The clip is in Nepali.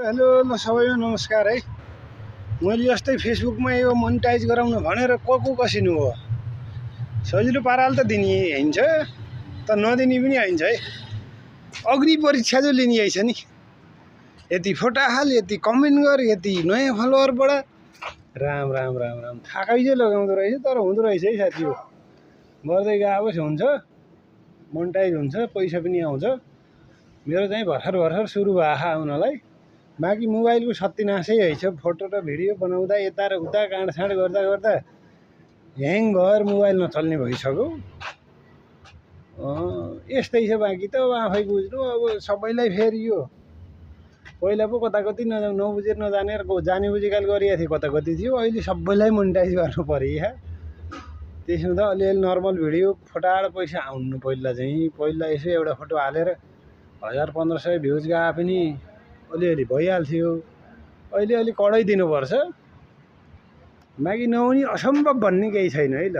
हेलो ल सबैमा नमस्कार है। मैले जस्तै फेसबुकमा यो मोनिटाइज गराउन भनेर को कसिनु हो। सजिलो पाराले त दिने हैन्छ त नदिने पनि हैन्छ है। अग्नि परीक्षा जो लिने हैछ नि। यति फोटा हाल, यति कमेन्ट गर, यति नयाँ फलोवर बढा। राम राम राम राम थाकै चाहिँ लगाउँदो रहेछ, तर हुँदो रहेछ है साथी हो। गर्दै गएपछि हुन्छ, मोनिटाइज हुन्छ, पैसा पनि आउँछ। मेरो चाहिँ भर्खर सुरु भएको आउनलाई। बाँकी मोबाइलको सत्यानाशै हैछ। फोटो र भिडियो बनाउँदा यता र उता काँडछाँड गर्दा गर्दा ह्याङ भएर मोबाइल नचल्ने भइसक्यो। यस्तै छ। बाँकी त आफै बुझ्नु। अब सबैलाई फेरि यो पहिला पो कताकति नबुझेर नजानेर जाने बुझेकाले गरिएको थिए, कताकति थियो। अहिले सबैलाई मोनिटाइज गर्नु पर्यो। त्यसमा त अलिअलि नर्मल भिडियो फोटाएर पैसा आउनु पहिला यसो एउटा फोटो हालेर 1000-1500 भ्युज गए पनि अलिअलि भइहाल्थ्यो। अहिले अलि कडै दिनुपर्छ। बाँकी नहुने असम्भव भन्ने केही छैन है। ल